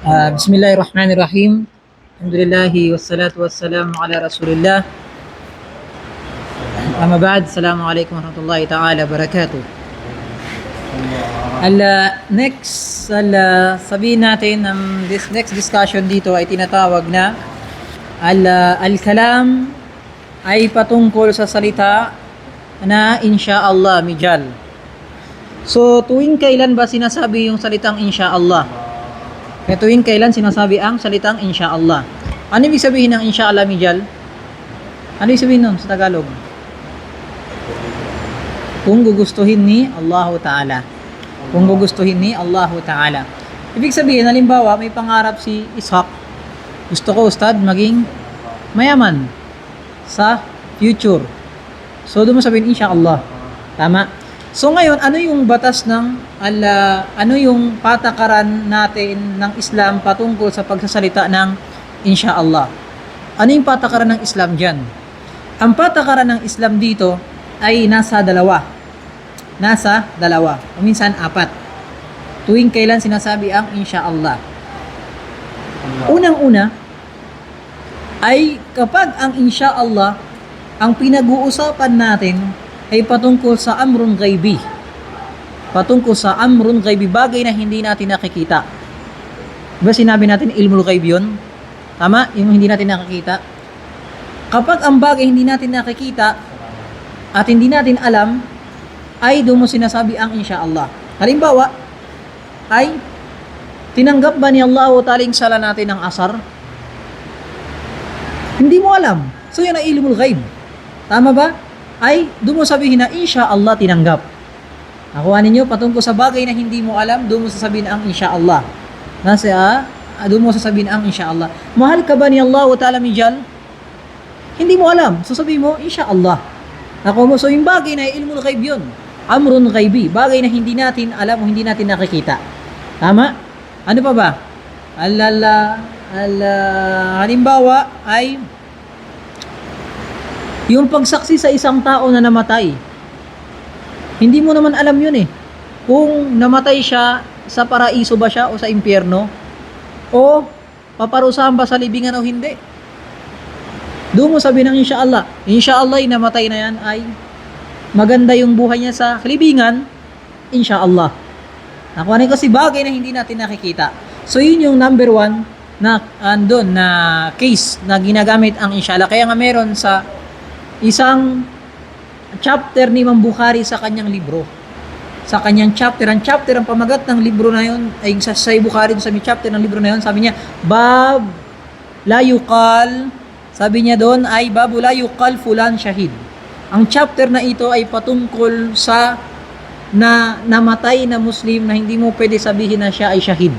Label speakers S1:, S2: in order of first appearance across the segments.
S1: Bismillahirrahmanirrahim. Alhamdulillahi wassalatu wassalamu ala Rasulillah. Amma ba'd. Assalamualaikum warahmatullahi ta'ala barakatuh. Sabihin natin this next discussion dito ay tinatawag na al-kalam ay patungkol sa salita na insyaallah mijal. So tuwing kailan ba sinasabi yung salitang insyaallah? Kaya tuwing kailan sinasabi ang salitang insyaallah? Ano ibig sabihin ng insyaallah mijal? Ano ibig sabihin nun sa Tagalog? Kung gugustuhin ni Allahu Ta'ala. Kung gugustuhin ni Allahu Ta'ala. Ibig sabihin, halimbawa, may pangarap si Ishaq. Gusto ko, Ustad, maging mayaman sa future. So, doon mo sabihin, insyaallah. Tama? So, ngayon, ano yung batas ng ano yung patakaran natin ng Islam patungkol sa pagsasalita ng insyaallah? Ano yung patakaran ng Islam dyan? Ang patakaran ng Islam dito ay nasa dalawa. O minsan apat. Tuwing kailan sinasabi ang insyaallah. Unang-una ay kapag ang insyaallah ang pinag-uusapan natin ay patungkol sa amrun ghaibi. Patungkol sa amrun ghaibi, bagay na hindi natin nakikita. Diba sinabi natin ilmul ghaib yun? Tama? Yung hindi natin nakikita. Kapag ang bagay hindi natin nakikita at hindi natin alam, ay doon mo sinasabi ang insyaallah. Halimbawa, ay tinanggap ba ni Allah Ta'ala yung sala natin ng asar? Hindi mo alam. So yan ang ilmul ghaib. Tama ba? Ay doon mo sabihin na insyaallah tinanggap. Nakuha ninyo, patungkol sa bagay na hindi mo alam, doon mo sasabihin ang insyaallah. Doon mo sasabihin ang insyaallah. Mahal ka ba ni Allah Ta'ala mijal? Hindi mo alam. So sabihin mo, insyaallah. Nakuha mo, so yung bagay na ilmul ghaib yun. Amrun ghaibi, bagay na hindi natin alam o hindi natin nakikita. Tama? Ano pa ba? Halimbawa ay yung pagsaksi sa isang tao na namatay. Hindi mo naman alam yun eh. Kung namatay siya, sa paraiso ba siya o sa impyerno? O paparusahan ba sa libingan o hindi? Doon mo sabihin ng insyaallah. Insyaallah, namatay na yan ay maganda yung buhay niya sa libingan. Insyaallah. Nakuha niyo kasi bagay na hindi natin nakikita. So yun yung number one na andun na case na ginagamit ang insyaallah. Kaya nga meron sa isang chapter ni Imam Bukhari sa kanyang libro. Sa kanyang chapter, ang pamagat ng libro na yun, ay sa Bukhari, sa may chapter ng libro na yun, sabi niya, Bab la yuqal, sabi niya doon ay Babu la yuqal fulan shahid. Ang chapter na ito ay patungkol sa na namatay na Muslim na hindi mo pwede sabihin na siya ay shahid.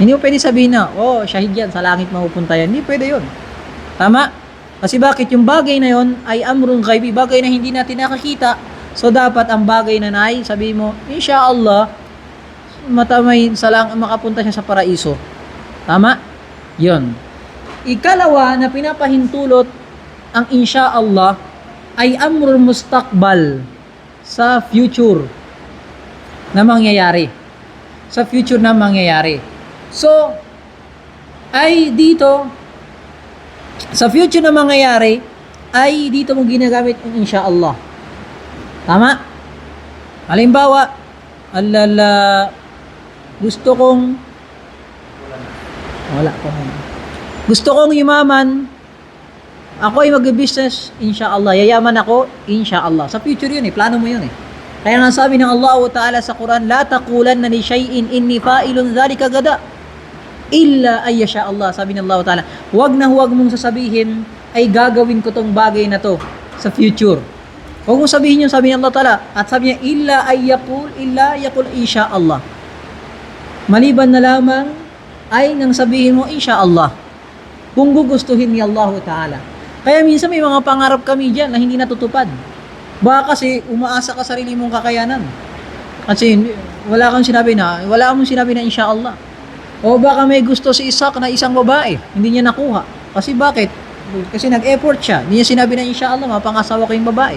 S1: Hindi mo pwede sabihin na, oh, shahid yan, sa langit mapupunta yan. Hindi pwede yun. Tama? Kasi bakit? Yung bagay na yon ay amrun ghaibi, bagay na hindi natin nakakita. So dapat ang bagay na nay, sabi mo, insyaallah, matamay makapunta siya sa paraiso. Tama? Yon. Ikalawa na pinapahintulot ang insyaallah ay amrul mustaqbal, sa future na mangyayari. Sa future na mangyayari. So, ay dito sa future na mangyayari, ay dito mo ginagamit ang insyaallah. Tama? Halimbawa, gusto kong yumaman, ako ay mag-business, insyaallah. Yayaman ako, insyaallah. Sa future yun eh, plano mo yun eh. Kaya nga sabi ng Allah Ta'ala sa Quran, la taqulanna li shay'in inni fa'ilun dhalika gada illa ay yasha Allah. Sabi ng Allah Ta'ala, huwag mong sasabihin ay gagawin ko tong bagay na to sa future. Huwag mong sabihin yun, sabi ng Allah Ta'ala. At sabi niya, illa yaqul insya Allah. Maliban na lamang ay nang sabihin mo insya Allah. Kung gugustuhin ni Allah Ta'ala. Kaya minsan may mga pangarap kami dyan na hindi natutupad. Baka kasi umaasa ka sa sarili mong kakayanan. Kasi wala mong sinabi na insya Allah. O baka may gusto si Ishaq na isang babae, hindi niya nakuha. Kasi bakit? Kasi nag-effort siya. Hindi niya sinabi na insyaallah, mapangasawa ko yung babae.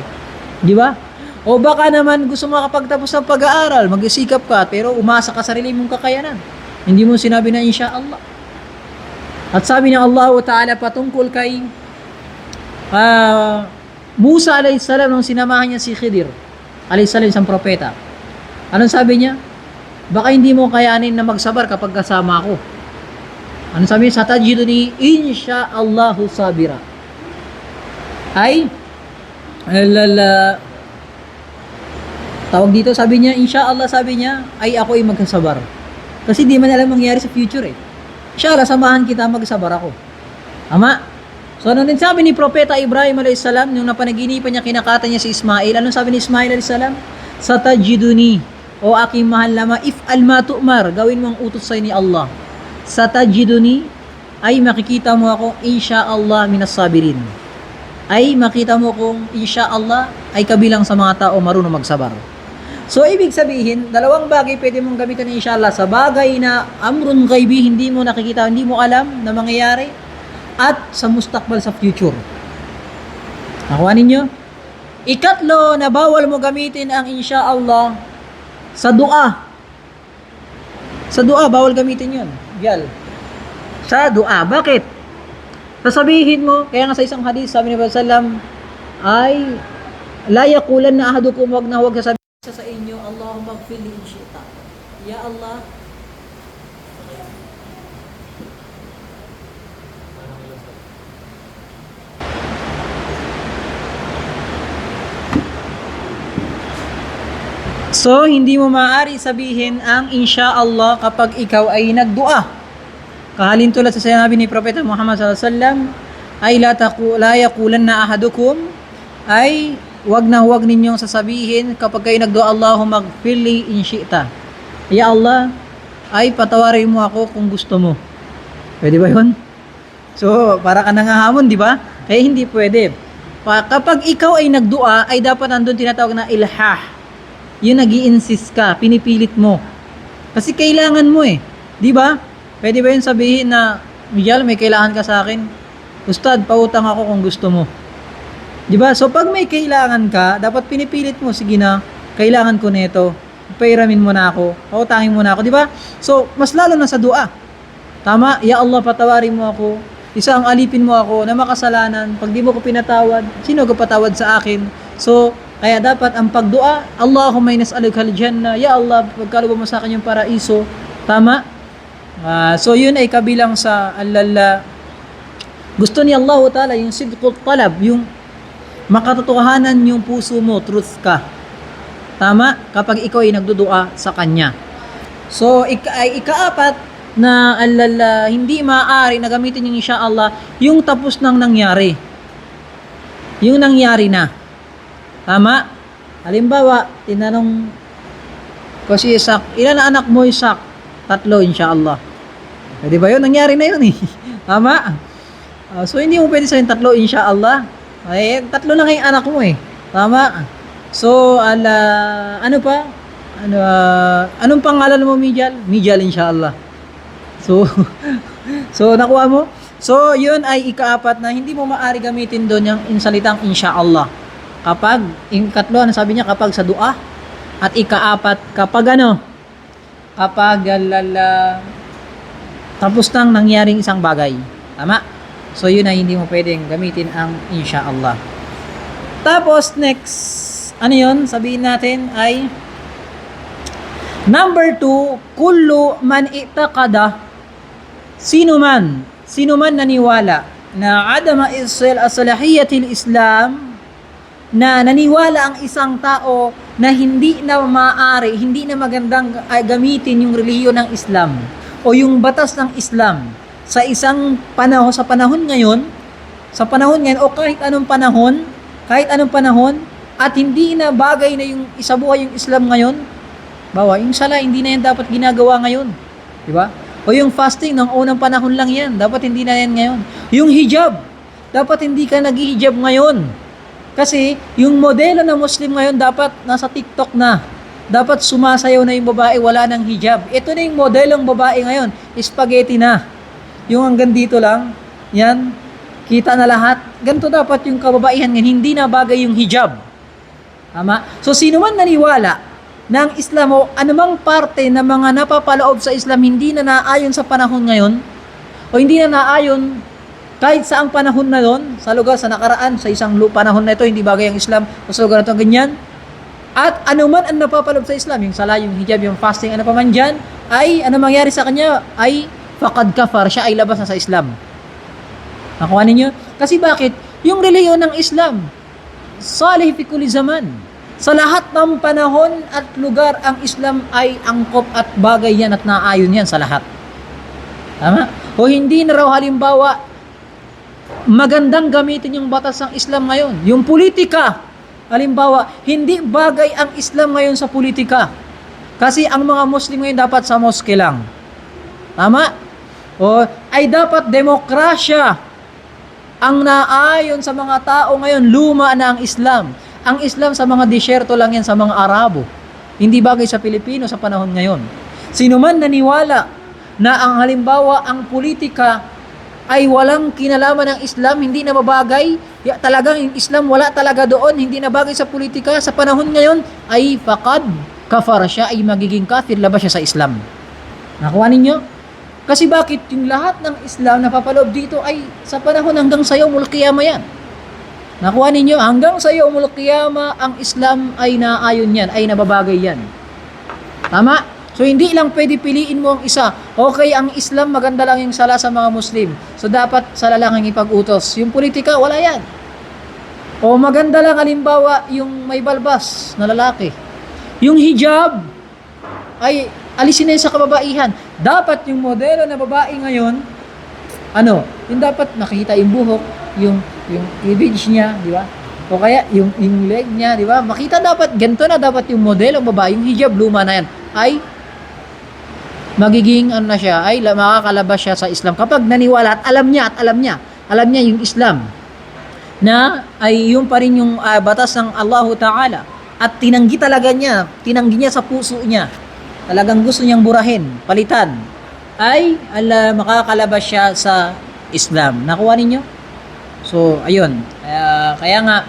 S1: Di ba? O baka naman gusto makapagtapos ng pag-aaral, mag-isikap ka, pero umasa ka sa sarili mong kakayanan. Hindi mo sinabi na inshallah. At sabi ng Allah Ta'ala patungkol kay Musa alayhisalam nung sinamahan niya si Khidir alayhisalam, isang propeta. Anong sabi niya? Baka hindi mo kayanin na magsabar kapag kasama ako. Anong sabi niya? Satajiduni insha'allahu sabira. Ay, tawag dito, sabi niya, inshallah, sabi niya, ay ako ay magsasabar. Kasi di man alam mangyari sa future eh. Inshallah, samahan kita, magsabar ako. Ama? So, ano din sabi ni Propeta Ibrahim a.s. nung napanaginipan niya, kinakata niya si Ismail. Anong sabi ni Ismail a.s.? Satajiduni, o aking mahal na if alma tu'mar, gawin mo ang utos sa'yo ni Allah. Satajiduni, ay makikita mo ako, insha'Allah, minas sabirin. Ay makita mo kung insha'Allah, ay kabilang sa mga tao marunong magsabar. So, ibig sabihin, dalawang bagay pwede mong gamitin ng inshallah sa bagay na amrun ghaibi, hindi mo nakikita, hindi mo alam na mangyayari, at sa mustakbal, sa future. Nakuha ninyo? Ikatlo, na bawal mo gamitin ang inshallah sa dua. Sa dua, bawal gamitin yun. Yal. Sa dua. Bakit? Sasabihin mo, kaya nga sa isang hadith, sabi ni Prophet sallam, ay, la yaqulan na ahadukum, wag na huwag sasabihin sa inyo, Allahumma gfir li in syi'ta. Ya Allah, so, hindi mo maaari sabihin ang insha'Allah kapag ikaw ay nagdua. Kahalin tulad sa sinabi ni Propeta Muhammad SAW, ay la yaqulan na ahadukum, ay wag na wag ninyong sasabihin kapag kayo nagdua, Allahumma gfir li in syi'ta. Ya Allah, ay patawarin mo ako kung gusto mo. Pwede ba yun? So, para ka nangahamon, di ba? Kaya hindi pwede. Kapag ikaw ay nagdua, ay dapat nandun tinatawag na ilhah. Yun, nag-i-insist ka, pinipilit mo. Kasi kailangan mo eh. Di ba? Pwede ba yun sabihin na, Miguel, may kailangan ka sa akin? Ustad, pautang ako kung gusto mo. Di ba? So, pag may kailangan ka, dapat pinipilit mo, sige na, kailangan ko nito. Pairamin mo na ako, pautangin mo na ako. Di ba? So, mas lalo na sa dua. Tama? Ya Allah, patawarin mo ako. Isang alipin mo ako na makasalanan. Pag di mo ko pinatawad, sino ko patawad sa akin? So, kaya dapat ang pagdua, Allahumma nas'aluka al-jannah, ya Allah, pagkaloob mo sa akin yung paraiso. Tama? So yun ay kabilang sa gusto ni Allah Ta'ala, yung sidqut talab, yung makatotohanan yung puso mo, truth ka. Tama? Kapag ikaw ay nagdudua sa Kanya. So ikaapat na hindi maaari na gamitin yung insha'Allah, yung tapos nang nangyari. Yung nangyari na. Tama? Halimbawa, tinanong ko si Isak, ilan na anak mo, Isak? 3, insha'Allah. Pwede ba yun? Nangyari na yun eh. Tama? So, hindi mo pwede sabihin 3, insha'Allah. Ay, 3 na kayong anak mo eh. Tama? So, ano pa? Anong pangalan mo, Mijal? Mijal, insha'Allah. So, nakuha mo? So, yun ay ikaapat na hindi mo maaari gamitin doon yung salitang insha'Allah. Kapag, ikatlo, ano sabi niya? Kapag sa dua. At ikaapat, kapag ano? Kapag tapos nang nangyaring isang bagay. Tama? So, yun ay hindi mo pwedeng gamitin ang insha'Allah. Tapos, next, ano yun? Sabihin natin ay number 2, kullu man i'taqada, sino man naniwala na adama isel asalahiyatil Islam, na naniwala ang isang tao na hindi na maaari, hindi na magandang gamitin yung relihiyon ng Islam o yung batas ng Islam sa isang panahon, sa panahon ngayon o kahit anong panahon, at hindi na bagay na yung isabuhay yung Islam ngayon. Bawa, yung sala, hindi na yan dapat ginagawa ngayon. Di ba? O yung fasting, ng unang panahon lang yan. Dapat hindi na yan ngayon. Yung hijab, dapat hindi ka nag-hijab ngayon. Kasi, yung modelo na Muslim ngayon, dapat nasa TikTok na. Dapat sumasayaw na yung babae, wala ng hijab. Ito na yung modelong babae ngayon. Spaghetti na. Yung hanggang dito lang. Yan. Kita na lahat. Ganito dapat yung kababaihan ngayon. Hindi na bagay yung hijab. Tama? So, sino man naniwala ng Islam o anumang parte ng mga napapaloob sa Islam hindi na naayon sa panahon ngayon o hindi na naayon kahit saang panahon na yon, sa lugar, sa nakaraan, sa isang panahon na ito, hindi bagay ang Islam o sa lugar na ito, ganyan. At anuman ang napapaloob sa Islam, yung sala, yung hijab, yung fasting, ano pa man dyan, ay ano mangyari sa kanya ay faqad kafar, siya ay labas na sa Islam. Nakuha ninyo? Kasi bakit? Yung reliyon ng Islam, salih fi kulli zaman. Sa lahat ng panahon at lugar, ang Islam ay angkop at bagay yan at naayon yan sa lahat. Tama? O hindi na raw halimbawa, magandang gamitin yung batas ng Islam ngayon. Yung politika, halimbawa, hindi bagay ang Islam ngayon sa politika. Kasi ang mga Muslim ngayon dapat sa mosque lang. Tama? O ay dapat demokrasya ang naayon sa mga tao ngayon. Luma na ang Islam. Ang Islam sa mga disyerto lang yan, sa mga Arabo. Hindi bagay sa Pilipino sa panahon ngayon. Sino man naniwala na ang halimbawa ang politika ay walang kinalaman ng Islam, hindi na mabagay, talagang yung Islam wala talaga doon, hindi na bagay sa politika, sa panahon ngayon, ay faqad kafar, siya ay magiging kafir, labas siya sa Islam. Nakuha ninyo? Kasi bakit yung lahat ng Islam na papaloob dito ay sa panahon hanggang sa yaumul qiyamah yan. Nakuha ninyo? Hanggang sa yaumul qiyamah, ang Islam ay naayon yan, ay nababagay yan. Tama? So hindi lang pwede piliin mo ang isa. Okay, ang Islam maganda lang yung sala sa mga Muslim. So dapat sala lang ang ipag-utos. Yung politika, wala yan. O maganda lang halimbawa yung may balbas na lalaki. Yung hijab ay alisin na yun sa kababaihan. Dapat yung modelo na babae ngayon, yung dapat nakita yung buhok, yung cleavage niya, di ba? O kaya yung leg niya, di ba? Makita dapat, ganito na dapat yung modelo ng babae. Yung hijab, luma na yan. Ay magiging na siya, ay makakalabas siya sa Islam kapag naniwala at alam niya yung Islam na ay yung pa rin yung batas ng Allahu Ta'ala at tinanggi niya sa puso niya, talagang gusto niyang burahin, palitan, ay makakalabas siya sa Islam. Nakuha ninyo? So ayun, kaya nga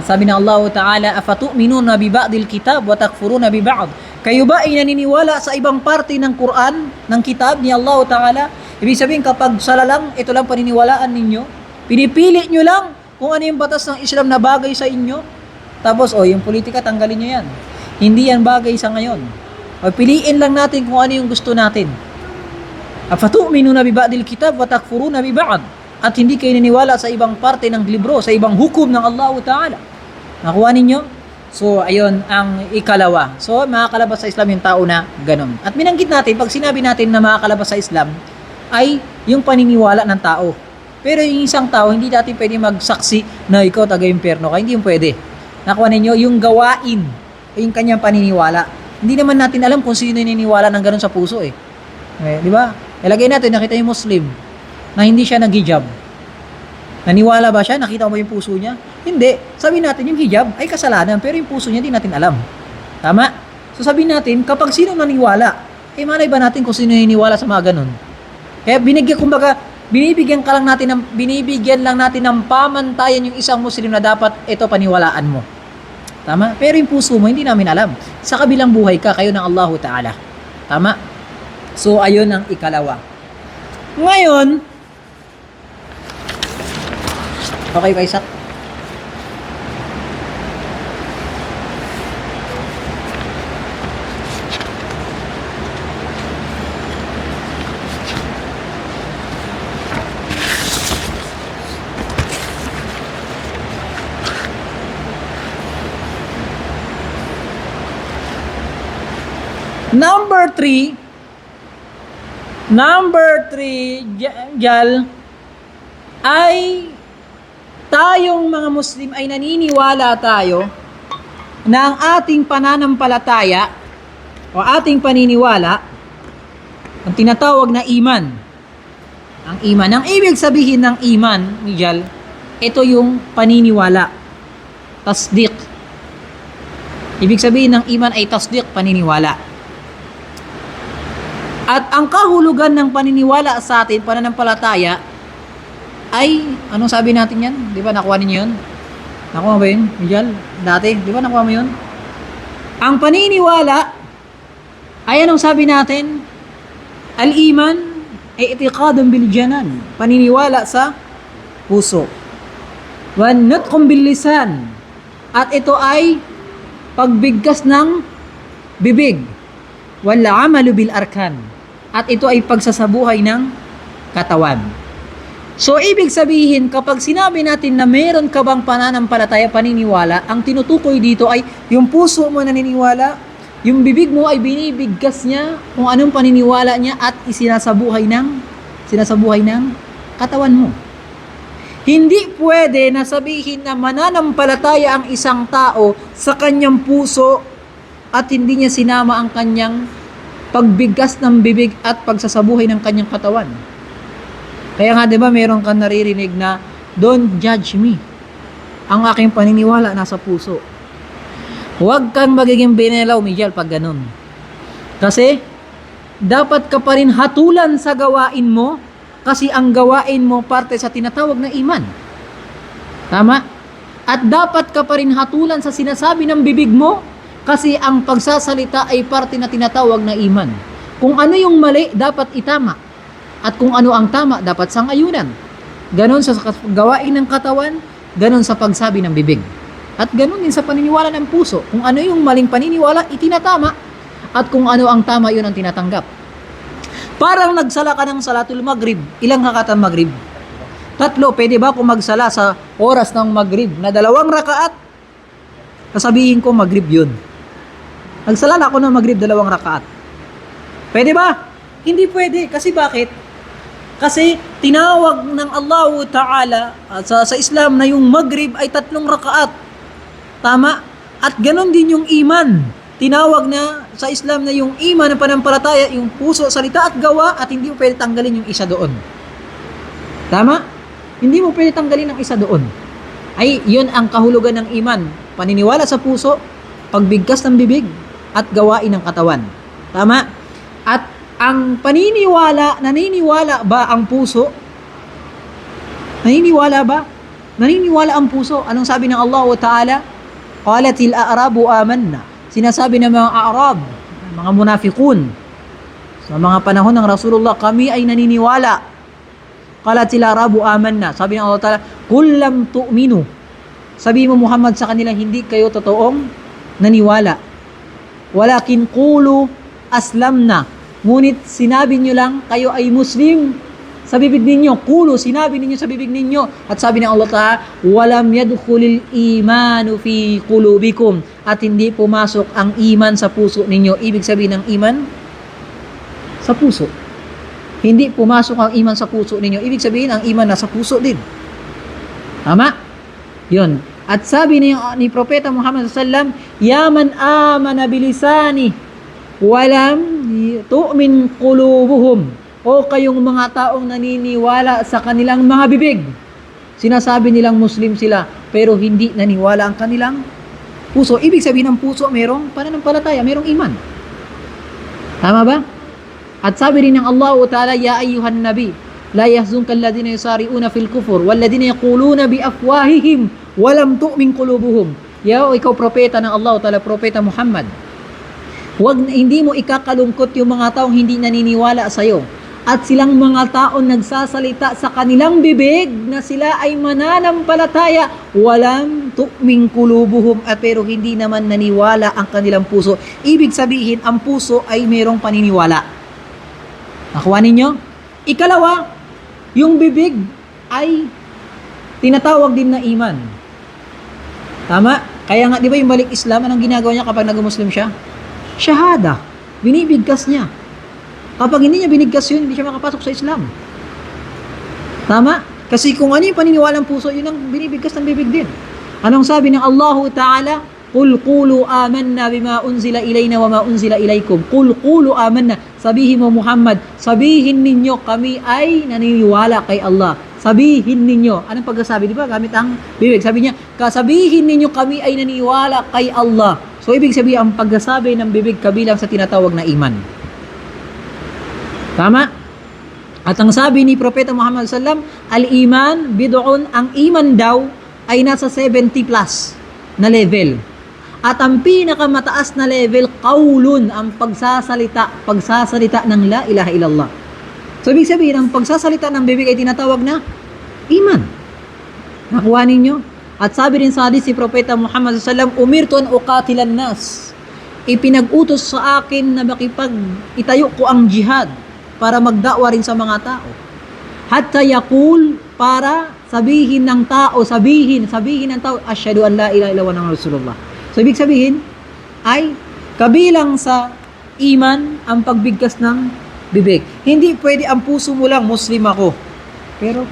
S1: sabi ng Allah Ta'ala, afatu'minuna bi ba'dil kitab wa takfuruna bi ba'd. Kayo ba ay naniniwala sa ibang parte ng Quran, ng kitab ni Allah Ta'ala? Ibig sabihin, kapag sala lang, ito lang paniniwalaan ninyo. Pinipili nyo lang kung ano yung batas ng Islam na bagay sa inyo. Tapos, yung politika, tanggalin nyo yan. Hindi yan bagay sa ngayon. O, piliin lang natin kung ano yung gusto natin. Afatu'minuna bi ba'dil kitab wa takfuruna bi ba'd. At hindi kayo naniniwala sa ibang parte ng libro, sa ibang hukom ng Allah Ta'ala. Nakuha ninyo? So, ayun ang ikalawa. So, makakalabas sa Islam yung tao na ganun. At binanggit natin, pag sinabi natin na makakalabas sa Islam, ay yung paniniwala ng tao. Pero yung isang tao, hindi natin pwede magsaksi na ikaw taga-impyerno ka. Hindi yung pwede. Nakuha ninyo, yung gawain, yung kanyang paniniwala. Hindi naman natin alam kung sino yung naniniwala ng ganun sa puso eh. Di ba? Ilagay natin, nakita yung Muslim na hindi siya nag-hijab. Naniwala ba siya? Nakita mo ba yung puso niya? Hindi. Sabi natin yung hijab ay kasalanan, pero yung puso niya di natin alam. Tama? So sabi natin, kapag sino naniwala, malay ba natin kung sino naniwala sa mga ganun? Kaya binibigyan lang natin ng pamantayan yung isang Muslim na dapat ito paniwalaan mo. Tama? Pero yung puso mo, hindi namin alam. Sa kabilang buhay ka, kayo ng Allahu Ta'ala. Tama? So ayun ang ikalawa. Ngayon, okay ba, Isaac? Number 3, Jal, ay tayong mga Muslim ay naniniwala tayo na ang ating pananampalataya o ating paniniwala, ang tinatawag na iman. Ang iman. Ang ibig sabihin ng iman, Mijal, ito yung paniniwala. Tasdiq. Ibig sabihin ng iman ay tasdiq, paniniwala. At ang kahulugan ng paniniwala sa atin, pananampalataya, ay, anong sabi natin yan? Di ba nakuha ninyo yun? Nakuha ba yun, Mijal? Dati, di ba nakuha mo yun? Ang paniniwala ay anong sabi natin? Al-iman ay itiqadun bil janan, paniniwala sa puso. Wan nutqun bil lisan, at ito ay pagbigkas ng bibig. Wal amalu bil arkan, at ito ay pagsasabuhay ng katawan. So, ibig sabihin, kapag sinabi natin na meron ka bang pananampalataya, paniniwala, ang tinutukoy dito ay yung puso mo naniniwala, yung bibig mo ay binibigkas niya kung anong paniniwala niya at sinasabuhay ng katawan mo. Hindi pwede na sabihin na mananampalataya ang isang tao sa kanyang puso at hindi niya sinama ang kanyang pagbigkas ng bibig at pagsasabuhay ng kanyang katawan. Kaya nga 'di ba meron kang naririnig na don't judge me. Ang aking paniniwala nasa puso. Huwag kang magiging binelaw, Miguel, pag ganun. Kasi dapat ka pa rin hatulan sa gawain mo kasi ang gawain mo parte sa tinatawag na iman. Tama? At dapat ka pa rin hatulan sa sinasabi ng bibig mo kasi ang pagsasalita ay parte na tinatawag na iman. Kung ano yung mali, dapat itama. At kung ano ang tama, dapat sang-ayunan. Ganon sa gawain ng katawan, ganon sa pagsabi ng bibig. At ganon din sa paniniwala ng puso. Kung ano yung maling paniniwala, itinatama. At kung ano ang tama, yun ang tinatanggap. Parang nagsala ka ng salatul maghrib. Ilang hakatan maghrib? 3. Pwede ba kung magsala sa oras ng maghrib na 2 rakaat? Sasabihin ko maghrib yun. Nagsala ako ng maghrib 2 rakaat. Pwede ba? Hindi pwede. Kasi bakit? Kasi tinawag ng Allah Ta'ala sa Islam na yung maghrib ay 3 rakaat. Tama? At ganon din yung iman. Tinawag na sa Islam na yung iman ng panampalataya, yung puso, salita at gawa, at hindi mo pwede tanggalin yung isa doon. Tama? Hindi mo pwede tanggalin ang isa doon. Ay, yun ang kahulugan ng iman. Paniniwala sa puso, pagbigkas ng bibig, at gawain ng katawan. Tama? At ang paniniwala, naniniwala ba ang puso? Naniniwala ba? Naniniwala ang puso. Anong sabi ng Allah Ta'ala? Qalatil a'rabu amanna. Sinasabi ng mga Arab, mga munafiqun, sa mga panahon ng Rasulullah, kami ay naniniwala. Qalatil a'rabu amanna. Sabi ng Allah Ta'ala, Qul lam tu'minu. Sabi mo Muhammad sa kanila, hindi kayo totoong naniwala. Walakin qulu aslamna. Ngunit sinabi nyo lang, kayo ay Muslim sa bibig ninyo. Kulo, sinabi ninyo sa bibig ninyo. At sabi ng Allah Ta'ala, walam yadkhulil imanu fi qulubikum. At hindi pumasok ang iman sa puso ninyo. Ibig sabihin ng iman sa puso. Hindi pumasok ang iman sa puso ninyo. Ibig sabihin, ang iman nasa puso din. Tama? Yun. At sabi ni Propeta Muhammad SAW, yaman amana bilisani walam tu'min qulubuhum. O kayong mga taong naniniwala sa kanilang mga bibig. Sinasabi nilang Muslim sila, pero hindi naniwala ang kanilang puso. Ibig sabihin ng puso, merong pananampalataya, merong iman. Tama ba? At sabi rin ng Allah Ta'ala, ya ayyuhan nabi, la yahzunka alladhina yusari'una fil kufur, walladhina yaquluna bi afwahihim, walam tu'min qulubuhum. Ya, ikaw propeta ng Allah Ta'ala, propeta Muhammad. Hindi mo ikakalungkot yung mga taong hindi naniniwala sa iyo. At silang mga taong nagsasalita sa kanilang bibig na sila ay mananampalataya, walang tu'ming kulubuhum, at pero hindi naman naniwala ang kanilang puso. Ibig sabihin, ang puso ay mayroong paniniwala. Nakuha ninyo? Ikalawa, yung bibig ay tinatawag din na iman. Tama? Kaya nga, di ba yung balik Islam, anong ginagawa niya kapag nag-Muslim siya? Shahada. Binibigkas niya. Kapag hindi niya binigkas yun, hindi siya makapasok sa Islam. Tama? Kasi kung ano yung paniniwalang puso, yun ang binibigkas ng bibig din. Anong sabi ng Allah Ta'ala? Qul qulu amanna bima unzila ilayna wa ma unzila ilaykum. Qul qulu amanna. Sabihin mo Muhammad, sabihin ninyo kami ay naniniwala kay Allah. Sabihin ninyo. Anong pagkasabi? Di ba? Gamit ang bibig. Sabi niya, sabihin ninyo kami ay naniniwala kay Allah. So, ibig sabihin, ang pagkasabi ng bibig kabilang sa tinatawag na iman. Tama? At ang sabi ni Propeta Muhammad SAW, al-iman, bid'un, ang iman daw ay nasa 70 plus na level. At ang pinakamataas na level, qaulun, ang pagsasalita ng la ilaha illallah. So, ibig sabihin, ang pagsasalita ng bibig ay tinatawag na iman. Nakuha ninyo? At sabi rin sa hadith si Propeta Muhammad SAW, umirtu an uqatilan nas. Ipinag-utos sa akin na itayo ko ang jihad para magdakwa rin sa mga tao. Hatta yaqul, para sabihin ng tao, sabihin ng tao, asyhadu an la ilaha illallah wa rasulullah. So, ibig sabihin, ay kabilang sa iman ang pagbigkas ng bibig. Hindi pwede ang puso mo lang, Muslim ako. Pero,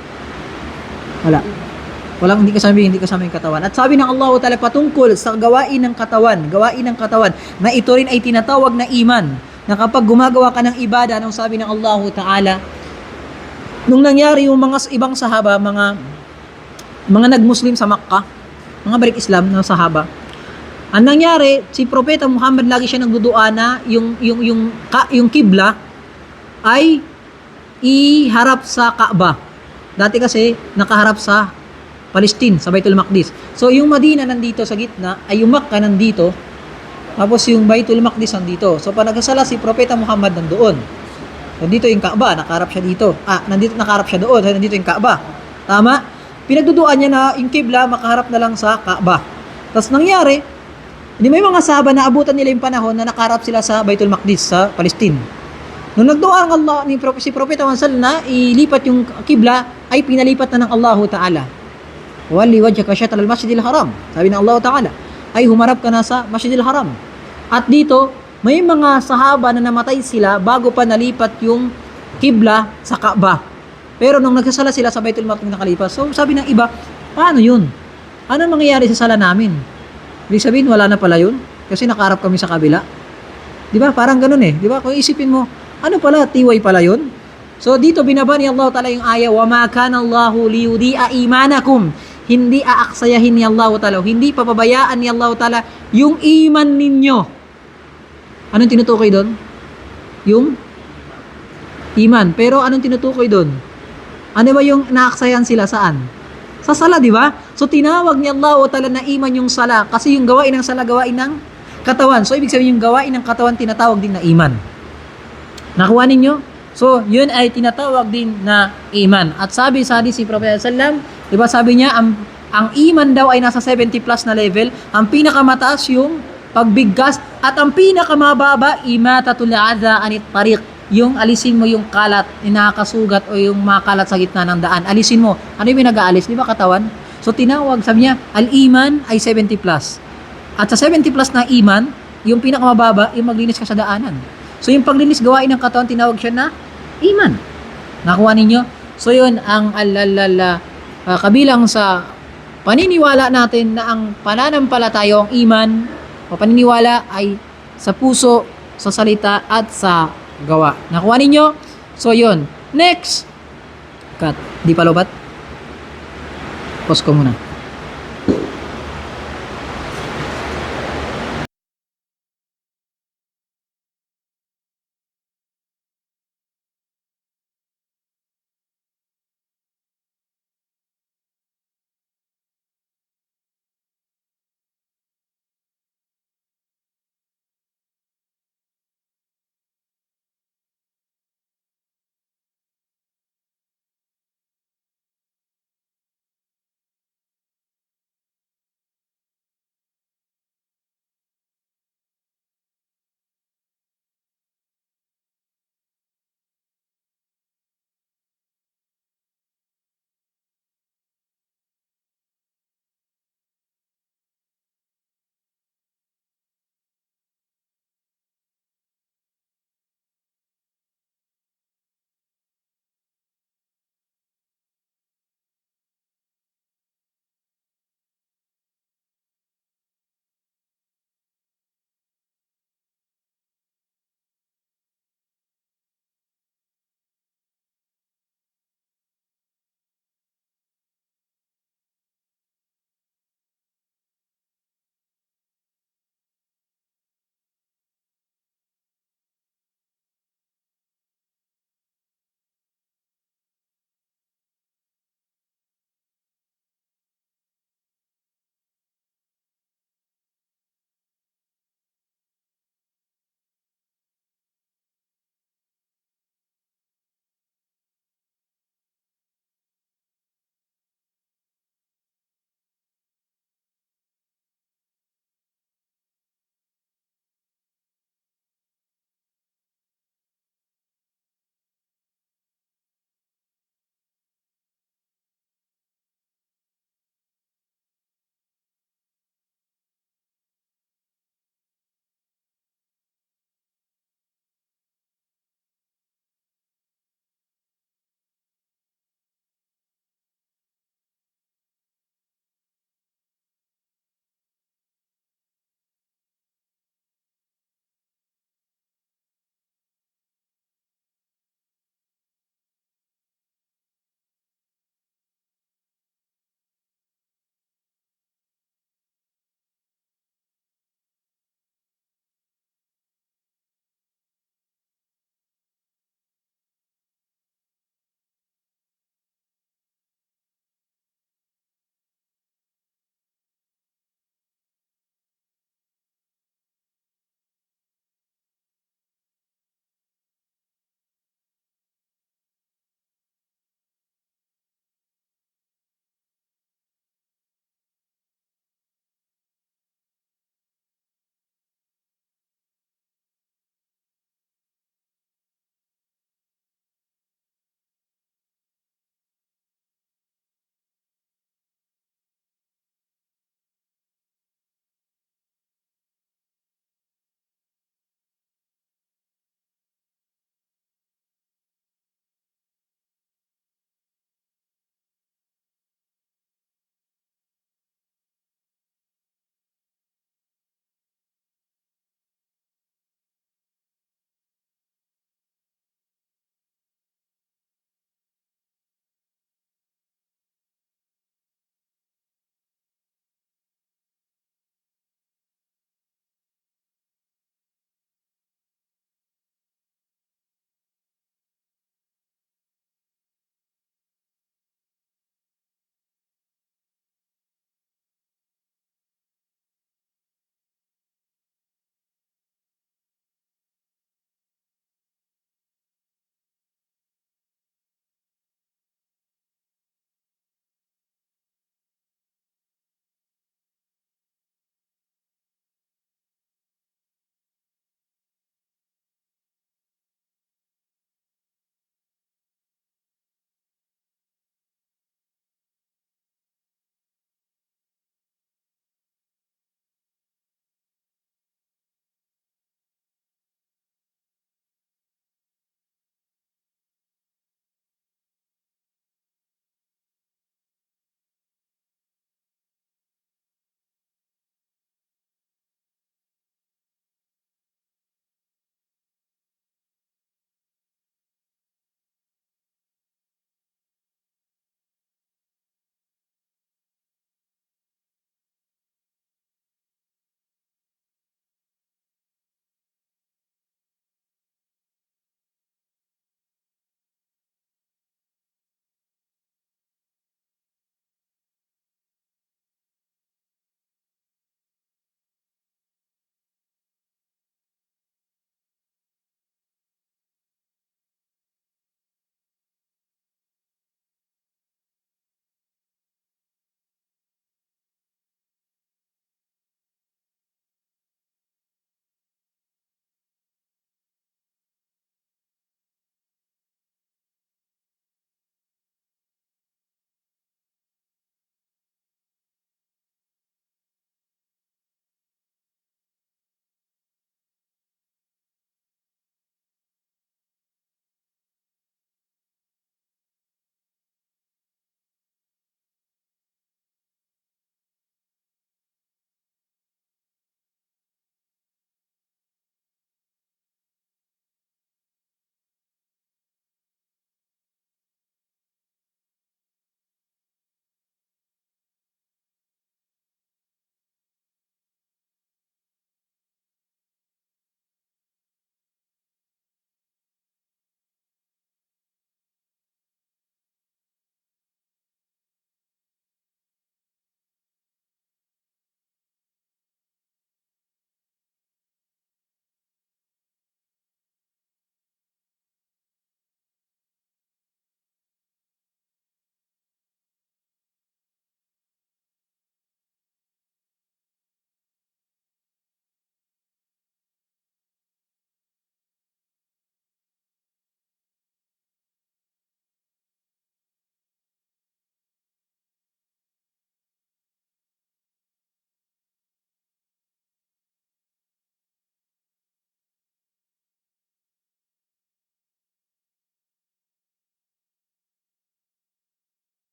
S1: walang hindi kasama yung katawan. At sabi ng Allah Ta'ala patungkol sa gawain ng katawan, na ito rin ay tinatawag na iman, na kapag gumagawa ka ng ibada, anong sabi ng Allah Ta'ala, nung nangyari yung mga ibang sahaba, mga nag-Muslim sa Makkah, mga balik Islam na sahaba, ang nangyari, si Propeta Muhammad lagi siya nagdudua na yung kibla ay iharap sa Kaaba. Dati kasi nakaharap sa Palestine, sa Baitul Maqdis. So yung Madina nandito sa gitna, ay yung Makkah nandito, tapos yung Baitul Maqdis nandito. So pag nagkasala si Propeta Muhammad nandoon. Nandito yung Kaaba, nakaharap siya dito. Nandito nakaharap siya doon, nandito yung Kaaba. Tama? Pinagduduan niya na yung kibla makaharap na lang sa Kaaba. Tapos nangyari, hindi may mga sahaba na abutan nila yung panahon na nakaharap sila sa Baitul Maqdis sa Palestine. Nung nagdua ang Allah si Propeta Muhammad na ilipat yung kibla, ay pinalipat na ng Allah Ta'ala. Walli wajhaka syatral masjidil haram. Sabi ng Allah Ta'ala, ay humarap ka na sa Masjidil Haram. At dito, may mga sahaba na namatay sila bago pa nalipat yung kibla sa Kaaba. Pero nung nagkasala sila sa Baitul Maqdis nakalipas, so sabi ng iba, paano yun? Ano mangyayari sa sala namin? Ibig sabihin, wala na pala yun? Kasi nakaharap kami sa kabila. Di ba? Parang ganun eh. Di ba? Kung isipin mo, ano pala? Tiway pala yun? So dito binaba ni Allah Ta'ala yung aya, وَمَا كَانَ اللَّهُ لِيُضِيعَ إِيمَانَكُمْ. Hindi aaksayahin ni Allah Ta'ala, hindi papabayaan ni Allah Ta'ala yung iman ninyo. Anong tinutukoy doon? Yung iman. Pero anong tinutukoy doon? Ano ba yung naaksayan sila saan? Sa sala, di ba? So tinawag ni Allah Ta'ala na iman yung sala kasi yung gawain ng sala, gawain ng katawan. So ibig sabihin yung gawain ng katawan tinatawag din na iman. Nakuha ninyo? So yun ay tinatawag din na iman. At sabi sa hadith si Prophet sallam, di ba sabi niya ang iman daw ay nasa 70 plus na level, ang pinakamataas yung pagbigkas at ang pinakamababa imatatul adha anit tariq, yung alisin mo yung kalat, nakakasugat o yung makalat sa gitna ng daan. Alisin mo. Ano yung nag-aalis? Di ba katawan? So tinawag, sabi niya, al-iman ay 70 plus. At sa 70 plus na iman, yung pinakamababa, yung maglinis ka sa daanan. So yung paglinis gawain ng katawan, tinawag siya na iman. Nakuha ninyo? So yun ang kabilang sa paniniwala natin na ang pananampalataya, ang iman o paniniwala ay sa puso, sa salita at sa gawa. Nakuha ninyo? So yun. Next. Cut. Di pa lobat? Pause ko muna.